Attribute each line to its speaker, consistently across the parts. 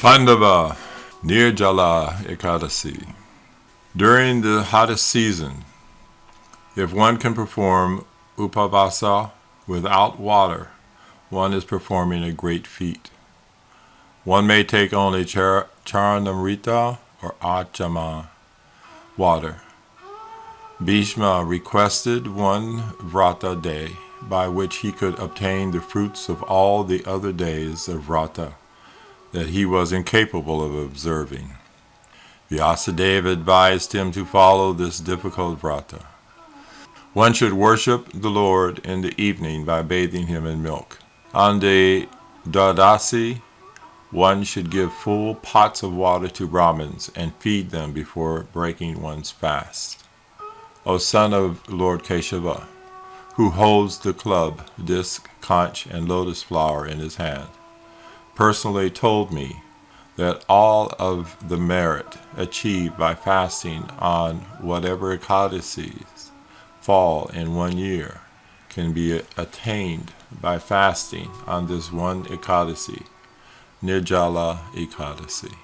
Speaker 1: Pandava, Nirjala Ekadashi. During the hottest season, if one can perform upavasa without water, one is performing a great feat. One may take only caranamrta or acamana water. Bhima requested one vrata day by which he could obtain the fruits of all the other days of vrata that he was incapable of observing. Vyasadeva advised him to follow this difficult vrata. One should worship the Lord in the evening by bathing him in milk. On the dvadasi, one should give full pots of water to brahmanas and feed them before breaking one's fast. O son of Lord Keshava, who holds the club, disc, conch, and lotus flower in his hand, personally told me that all of the merit achieved by fasting on whatever ekadasis fall in 1 year can be attained by fasting on this one ekadasi, Nirjala Ekadashi.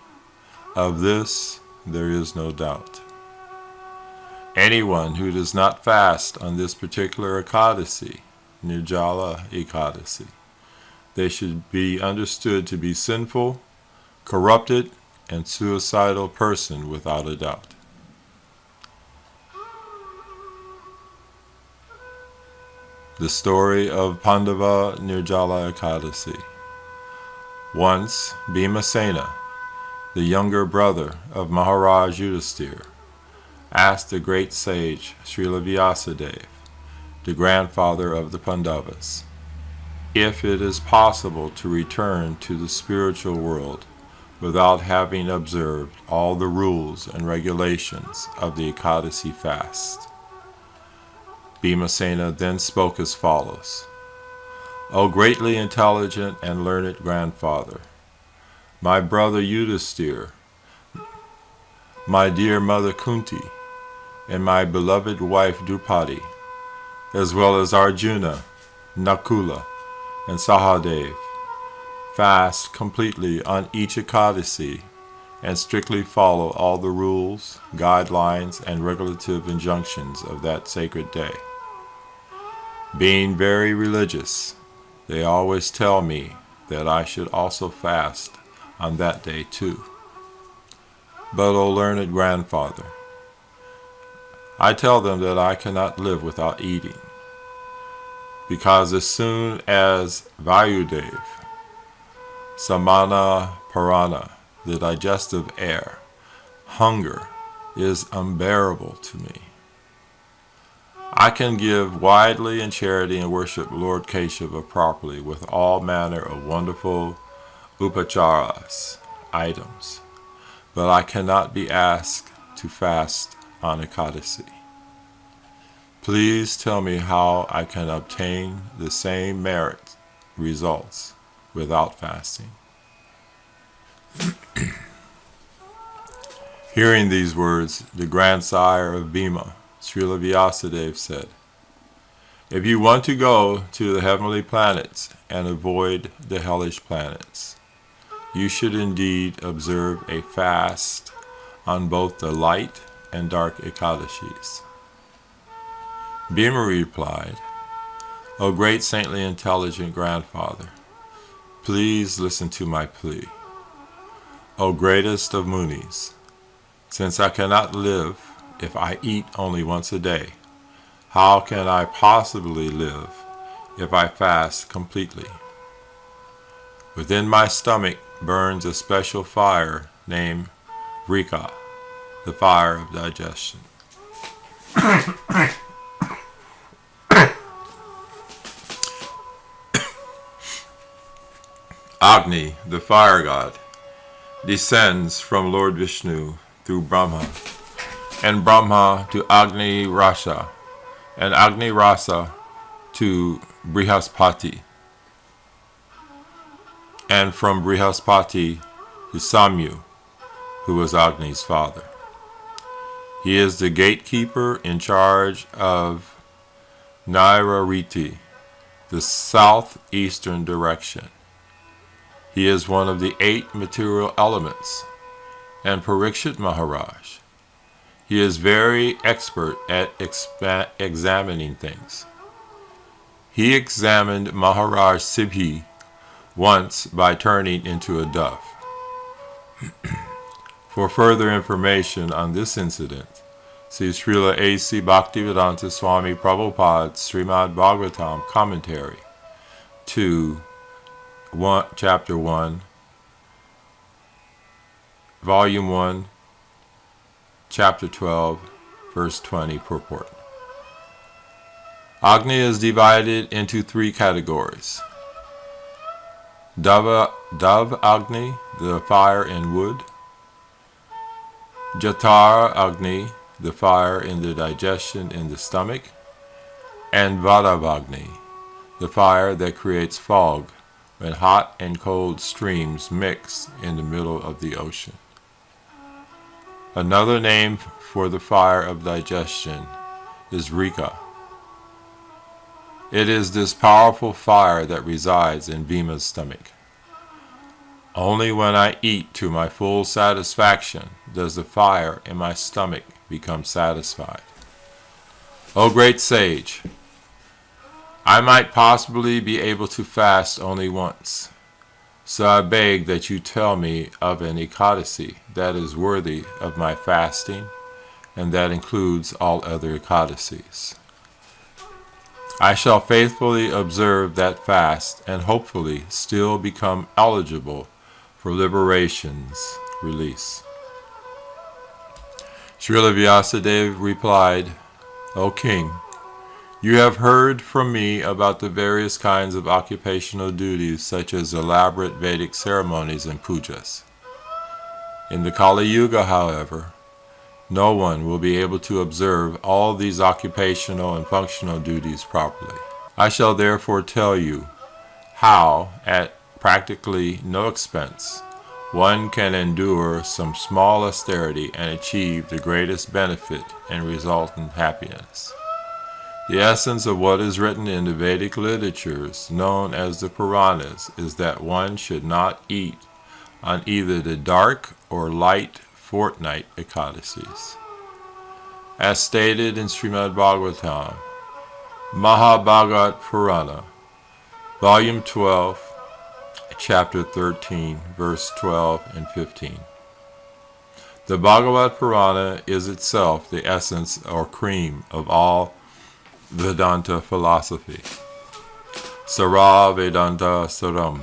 Speaker 1: Of this there is no doubt. Anyone who does not fast on this particular ekadasi, Nirjala Ekadashi, they should be understood to be sinful, corrupted, and suicidal person without a doubt. The story of Pandava Nirjala Ekadashi. Once, Bhimasena, the younger brother of Maharaj Yudhisthira, asked the great sage Srila Vyasadeva, the grandfather of the Pandavas, if it is possible to return to the spiritual world without having observed all the rules and regulations of the Ekadasi fast. Bhimasena then spoke as follows: O greatly intelligent and learned grandfather, my brother Yudhisthira, my dear mother Kunti, and my beloved wife Draupadi, as well as Arjuna, Nakula, and Sahadev, fast completely on each ekadasi and strictly follow all the rules, guidelines, and regulative injunctions of that sacred day. Being very religious, they always tell me that I should also fast on that day too. But, O learned grandfather, I tell them that I cannot live without eating, because as soon as Vayudev, Samana Purana, the digestive air, hunger is unbearable to me. I can give widely in charity and worship Lord Keshava properly with all manner of wonderful upacharas, items, but I cannot be asked to fast on Ekadasi. Please tell me how I can obtain the same merit results without fasting. Hearing these words, the grandsire of Bhima, Srila Vyasadeva, said, if you want to go to the heavenly planets and avoid the hellish planets, you should indeed observe a fast on both the light and dark Ekadashis. Bhima replied, O great saintly intelligent grandfather, please listen to my plea. O greatest of Munis, since I cannot live if I eat only once a day, how can I possibly live if I fast completely? Within my stomach burns a special fire named vrata, the fire of digestion. Agni, the fire god, descends from Lord Vishnu through Brahma, and Brahma to Agni Rasa, and Agni Rasa to Brihaspati, and from Brihaspati to Samyu, who was Agni's father. He is the gatekeeper in charge of Nairariti, the southeastern direction. He is one of the 8 material elements. And Parikshit Maharaj, he is very expert at examining things. He examined Maharaj Sibhi once by turning into a dove. For further information on this incident, see Srila A.C. Bhaktivedanta Swami Prabhupada's Srimad Bhagavatam commentary to Chapter 1, Volume 1, Chapter 12, Verse 20 purport. Agni is divided into 3 categories. Dove Agni, the fire in wood. Jatara Agni, the fire in the digestion in the stomach. And Vadavagni, the fire that creates fog when hot and cold streams mix in the middle of the ocean. Another name for the fire of digestion is Rika. It is this powerful fire that resides in Bhima's stomach. Only when I eat to my full satisfaction does the fire in my stomach become satisfied. O great sage, I might possibly be able to fast only once, so I beg that you tell me of an Ekadasi that is worthy of my fasting, and that includes all other Ekadasis. I shall faithfully observe that fast and hopefully still become eligible for liberation's release. Srila Vyasadeva replied, O king, you have heard from me about the various kinds of occupational duties such as elaborate Vedic ceremonies and pujas. In the Kali Yuga, however, no one will be able to observe all these occupational and functional duties properly. I shall therefore tell you how, at practically no expense, one can endure some small austerity and achieve the greatest benefit and resultant happiness. The essence of what is written in the Vedic literatures, known as the Puranas, is that one should not eat on either the dark or light fortnight Ekadasis. As stated in Srimad Bhagavatam, Mahabhagat Purana, Volume 12, Chapter 13, Verse 12 and 15. The Bhagavad Purana is itself the essence or cream of all Vedanta philosophy, Sara Vedanta Saram,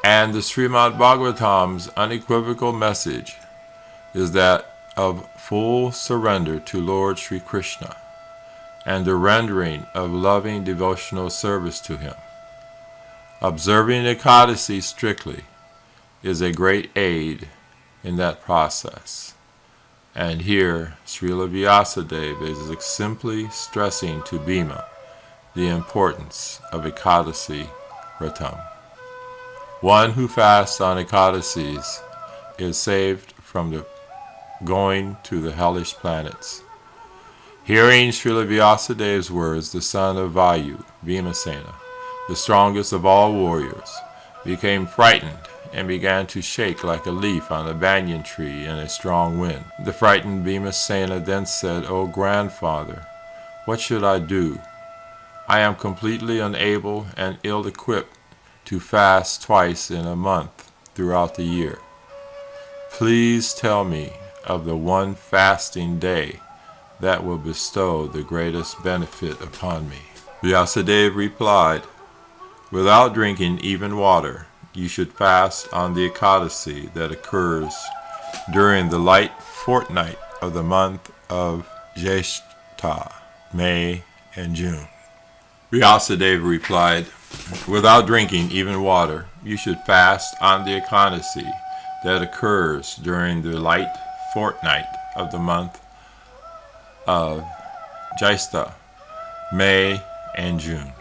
Speaker 1: and the Srimad Bhagavatam's unequivocal message is that of full surrender to Lord Sri Krishna and the rendering of loving devotional service to him. Observing Ekadasi strictly is a great aid in that process. And here, Srila Vyasadeva is simply stressing to Bhima the importance of Ekadasi Vratam. One who fasts on Ekadasis is saved from the going to the hellish planets. Hearing Srila Vyasadeva's words, the son of Vayu, Bhimasena, the strongest of all warriors, became frightened and began to shake like a leaf on a banyan tree in a strong wind. The frightened Bhimasena then said, O grandfather, what should I do? I am completely unable and ill-equipped to fast twice in a month throughout the year. Please tell me of the one fasting day that will bestow the greatest benefit upon me. Vyasadeva replied, without drinking even water, you should fast on the Ekadasi that occurs during the light fortnight of the month of Jyeshtha, May, and June. Vyasadeva replied, without drinking even water, you should fast on the Ekadasi that occurs during the light fortnight of the month of Jyeshtha, May, and June.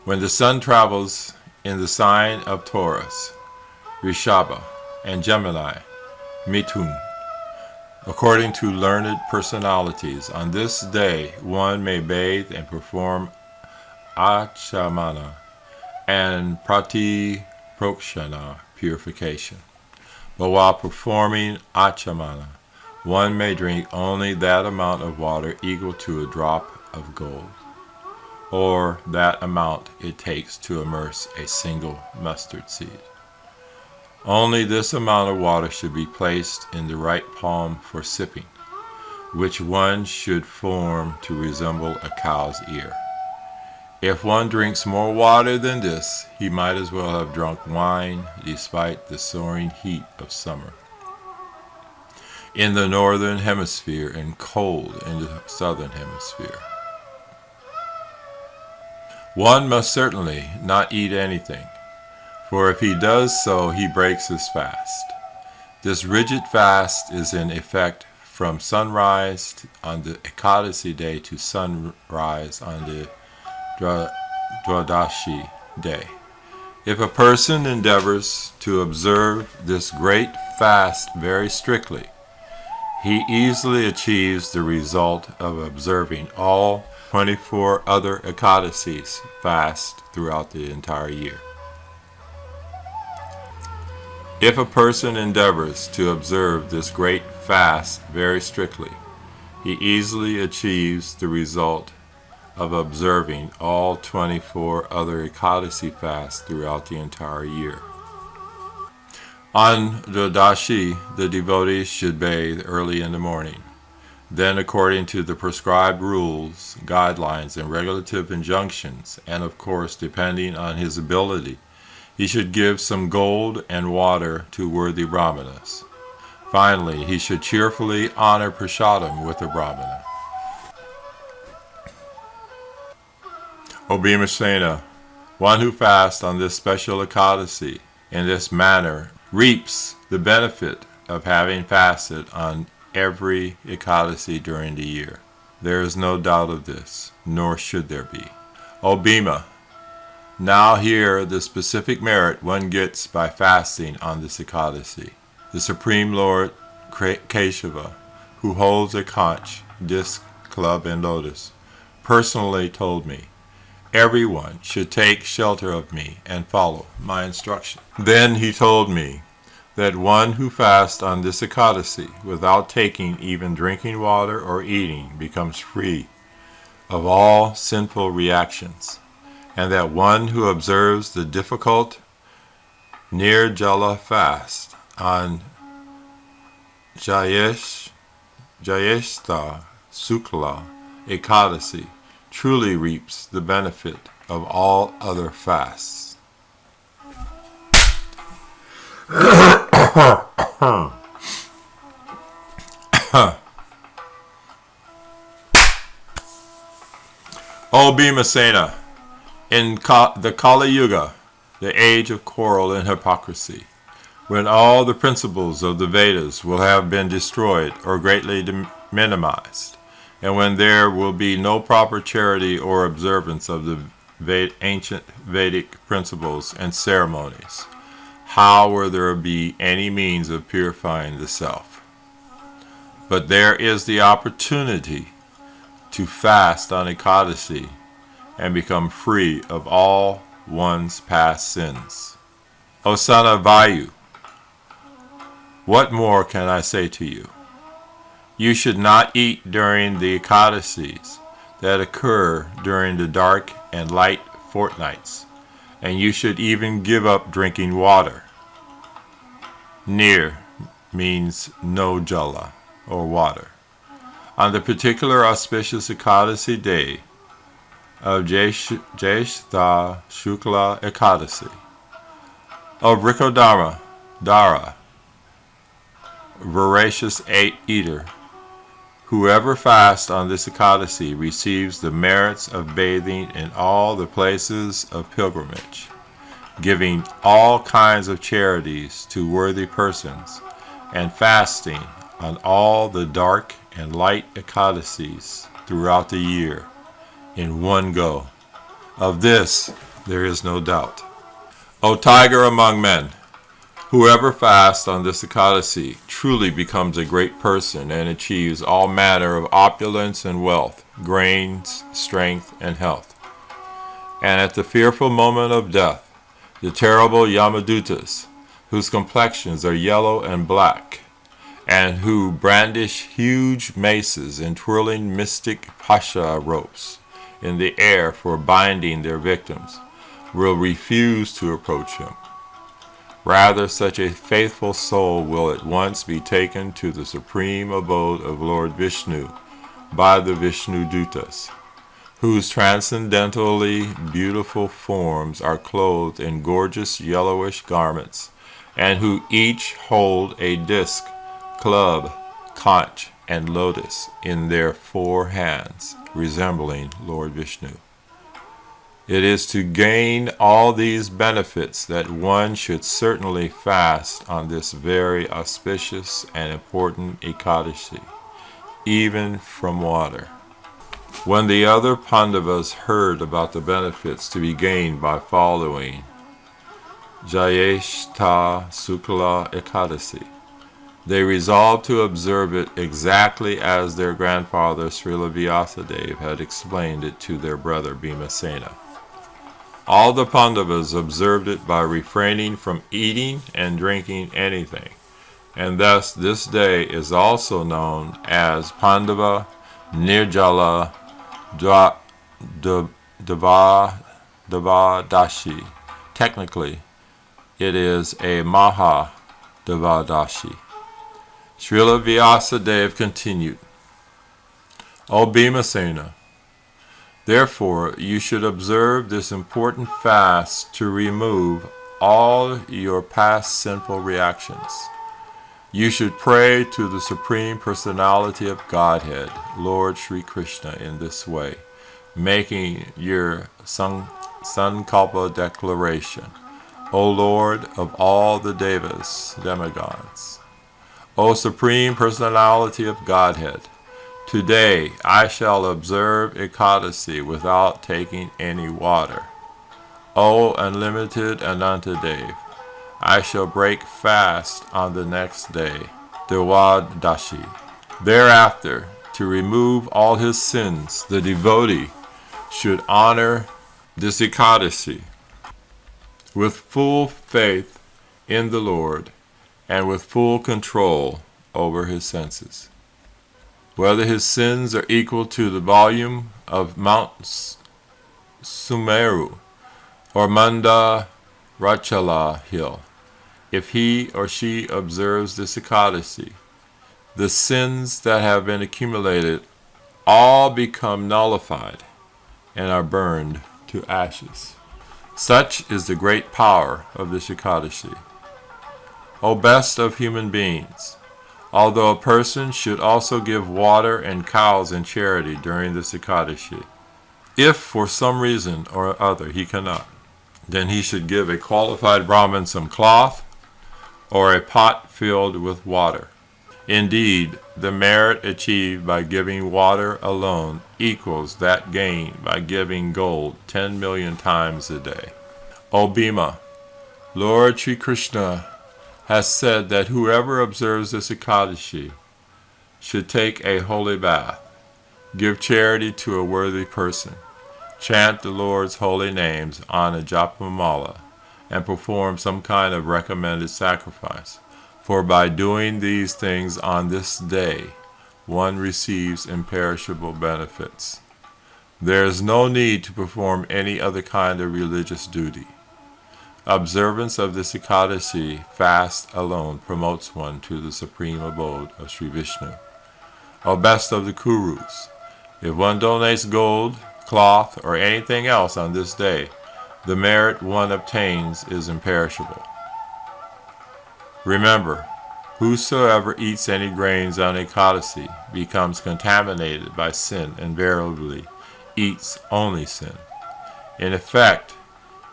Speaker 1: When the sun travels in the sign of Taurus, Rishabha, and Gemini, Mithun, according to learned personalities, on this day one may bathe and perform acamana and prokshana, purification. But while performing acamana, one may drink only that amount of water equal to a drop of gold, or that amount it takes to immerse a single mustard seed. Only this amount of water should be placed in the right palm for sipping, which one should form to resemble a cow's ear. If one drinks more water than this, he might as well have drunk wine despite the soaring heat of summer in the northern hemisphere and cold in the southern hemisphere. One must certainly not eat anything, for if he does so, he breaks his fast. This rigid fast is in effect from sunrise on the Ekadashi day to sunrise on the dvadasi day. If a person endeavors to observe this great fast very strictly, he easily achieves the result of observing all 24 other Ekadasis fast throughout the entire year. If a person endeavors to observe this great fast very strictly, he easily achieves the result of observing all 24 other Ekadasi fasts throughout the entire year. On Dvadasi, the devotees should bathe early in the morning. Then, according to the prescribed rules, guidelines, and regulative injunctions, and of course depending on his ability, he should give some gold and water to worthy brahmanas. Finally, he should cheerfully honor prasadam with a brahmana. O Bhimasena, one who fasts on this special Ekadasi in this manner reaps the benefit of having fasted on every Ekadasi during the year. There is no doubt of this, nor should there be. O Bhima, now hear the specific merit one gets by fasting on this Ekadasi. The Supreme Lord Keshava, who holds a conch, disc, club, and lotus, personally told me, everyone should take shelter of me and follow my instruction. Then he told me that one who fasts on this Ekadasi without taking even drinking water or eating becomes free of all sinful reactions, and that one who observes the difficult Nirjala fast on Jyeshta Sukla Ekadasi truly reaps the benefit of all other fasts. O Bhimasena, in the Kali Yuga, the age of quarrel and hypocrisy, when all the principles of the Vedas will have been destroyed or greatly minimized, and when there will be no proper charity or observance of the ancient Vedic principles and ceremonies, how will there be any means of purifying the self? But there is the opportunity to fast on Ekadasi and become free of all one's past sins. O son of Vayu, what more can I say to you? You should not eat during the Ekadasis that occur during the dark and light fortnights, and you should even give up drinking water. Nir means no jala, or water. On the particular auspicious Ekadasi day of Jyeshta Shukla Ekadasi, of Vrikodara, voracious eater, whoever fasts on this Ekadasi receives the merits of bathing in all the places of pilgrimage, giving all kinds of charities to worthy persons, and fasting on all the dark and light Ekadasis throughout the year in one go. Of this there is no doubt. O tiger among men, whoever fasts on this Ekadasi truly becomes a great person and achieves all manner of opulence and wealth, grains, strength, and health. And at the fearful moment of death, the terrible Yamadutas, whose complexions are yellow and black, and who brandish huge maces and twirling mystic pasha ropes in the air for binding their victims, will refuse to approach him. Rather, such a faithful soul will at once be taken to the supreme abode of Lord Vishnu by the Vishnu Dutas, whose transcendentally beautiful forms are clothed in gorgeous yellowish garments, and who each hold a disc, club, conch, and lotus in their 4 hands, resembling Lord Vishnu. It is to gain all these benefits that one should certainly fast on this very auspicious and important Ekadashi, even from water. When the other Pandavas heard about the benefits to be gained by following Jyeshta Sukla Ekadashi, they resolved to observe it exactly as their grandfather Srila Vyasadeva had explained it to their brother Bhimasena. All the Pandavas observed it by refraining from eating and drinking anything, and thus this day is also known as Pandava Nirjala dvadasi. Technically, it is a Maha dvadasi. Srila Vyasadeva continued, O Bhimasena, therefore you should observe this important fast to remove all your past sinful reactions. You should pray to the Supreme Personality of Godhead, Lord Sri Krishna, in this way, making your Sankalpa declaration, O Lord of all the Devas, demigods, O Supreme Personality of Godhead, today I shall observe Ekadashi without taking any water. O unlimited Anantadev, I shall break fast on the next day, dvadasi. Thereafter, to remove all his sins, the devotee should honor this Ekadashi with full faith in the Lord and with full control over his senses. Whether his sins are equal to the volume of Mount Sumeru or Mandarachala hill, if he or she observes this Ekadashi, the sins that have been accumulated all become nullified and are burned to ashes. Such is the great power of this Ekadashi. O best of human beings, although a person should also give water and cows in charity during this Ekadashi, if for some reason or other he cannot, then he should give a qualified Brahmin some cloth or a pot filled with water. Indeed, the merit achieved by giving water alone equals that gained by giving gold 10 million times a day. O Bhima, Lord Sri Krishna has said that whoever observes this Ekadashi should take a holy bath, give charity to a worthy person, chant the Lord's holy names on a japamala, and perform some kind of recommended sacrifice. For by doing these things on this day, one receives imperishable benefits. There is no need to perform any other kind of religious duty. Observance of this Ekadashi fast alone promotes one to the supreme abode of Sri Vishnu. O best of the Kurus, if one donates gold, cloth, or anything else on this day, the merit one obtains is imperishable. Remember, whosoever eats any grains on Ekadashi becomes contaminated by sin and invariably eats only sin. In effect,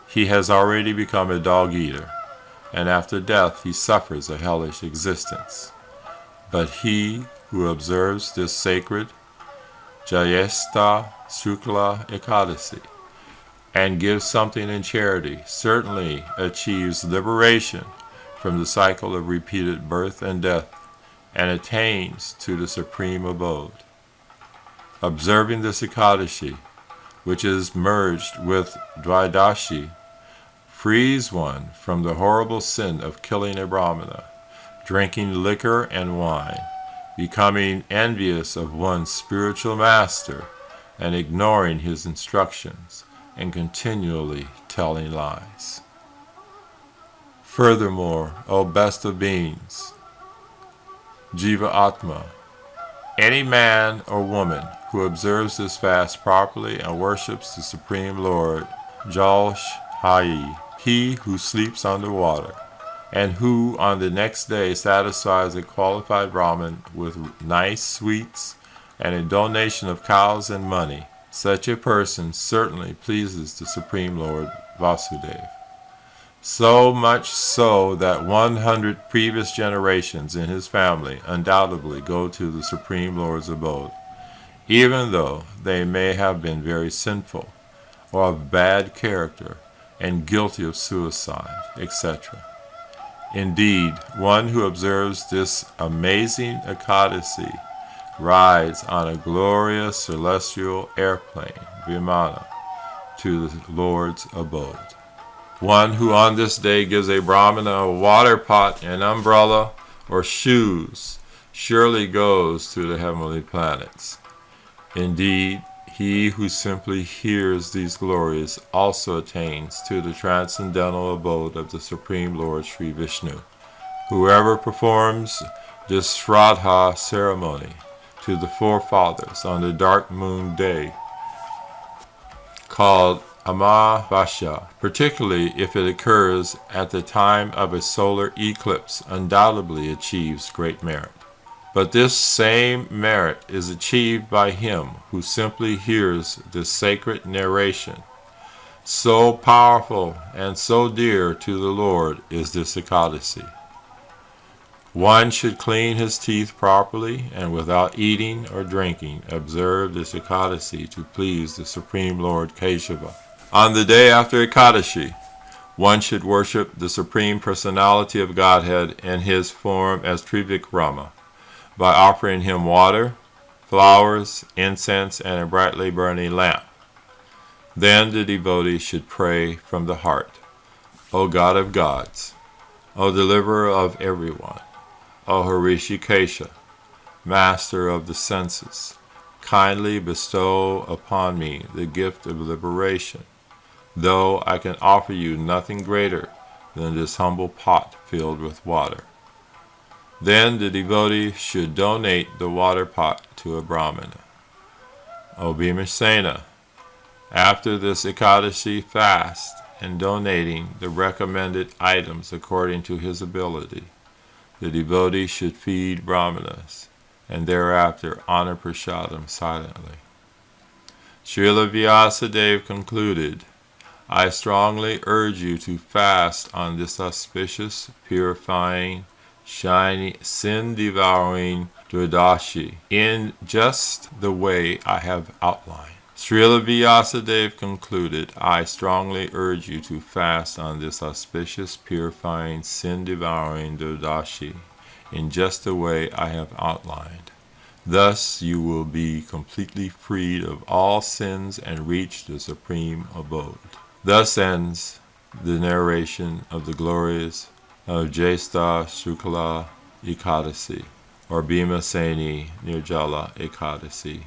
Speaker 1: he has already become a dog-eater, and after death he suffers a hellish existence. But he who observes this sacred Jyeshta Sukla Ekadashi and gives something in charity certainly achieves liberation from the cycle of repeated birth and death and attains to the supreme abode. Observing this Ekadashi, which is merged with dvadasi, frees one from the horrible sin of killing a brahmana, drinking liquor and wine, becoming envious of one's spiritual master, and ignoring his instructions, and continually telling lies. Furthermore, O best of beings, Jiva Atma, any man or woman who observes this fast properly and worships the Supreme Lord, Jalsh Hai, he who sleeps underwater, and who on the next day satisfies a qualified Brahmin with nice sweets and a donation of cows and money, such a person certainly pleases the Supreme Lord Vasudeva. So much so that 100 previous generations in his family undoubtedly go to the Supreme Lord's abode, even though they may have been very sinful, or of bad character, and guilty of suicide, etc. Indeed, one who observes this amazing Ekadashi rides on a glorious celestial airplane, Vimana, to the Lord's abode. One who on this day gives a brahmana a water pot, an umbrella, or shoes surely goes to the heavenly planets. Indeed, he who simply hears these glories also attains to the transcendental abode of the Supreme Lord Sri Vishnu. Whoever performs this Shraddha ceremony to the forefathers on the dark moon day, called Amavasya, particularly if it occurs at the time of a solar eclipse, undoubtedly achieves great merit. But this same merit is achieved by him who simply hears this sacred narration. So powerful and so dear to the Lord is this Ekadashi. One should clean his teeth properly and without eating or drinking observe this Ekadashi to please the Supreme Lord Keshava. On the day after Ekadashi, one should worship the Supreme Personality of Godhead in his form as Trivikrama by offering him water, flowers, incense, and a brightly burning lamp. Then the devotee should pray from the heart, O God of gods, O deliverer of everyone, O Hrishikesha, master of the senses, kindly bestow upon me the gift of liberation, though I can offer you nothing greater than this humble pot filled with water. Then the devotee should donate the water pot to a brahmana. O Bhimasena, after this Ekadashi fast and donating the recommended items according to his ability, the devotee should feed brahmanas and thereafter honor prasadam silently. Srila Vyasadeva concluded, I strongly urge you to fast on this auspicious, purifying, shiny, sin-devouring dvadasi in just the way I have outlined. Srila Vyasadeva concluded, I strongly urge you to fast on this auspicious, purifying, sin-devouring dvadasi in just the way I have outlined. Thus you will be completely freed of all sins and reach the supreme abode. Thus ends the narration of the glories of Jyesta Shukla Ekadashi, or Bhimasena Nirjala Ekadashi,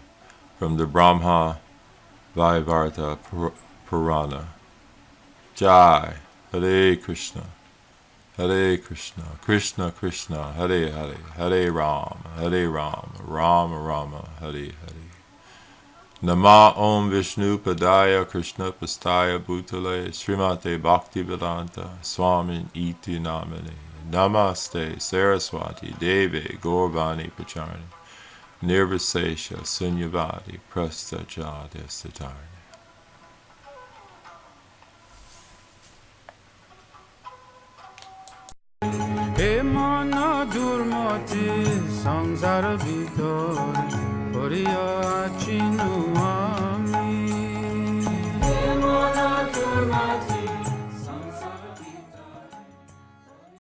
Speaker 1: from the Brahma Vaivarta Purana. Jai, Hare Krishna, Krishna Krishna, Hare Hare, Hare Rama, Rama Rama, Hare Hare. Nama Om Vishnu Padaya Krishna Pastaya Bhutale Srimate Bhakti Vedanta Swamin Iti Namane Namaste Saraswati Deve Gaurvani Pacharni Nirvisesha Sunyavadi Prastajade Satarni.
Speaker 2: He mana durmati samsara vitor Poriya chinua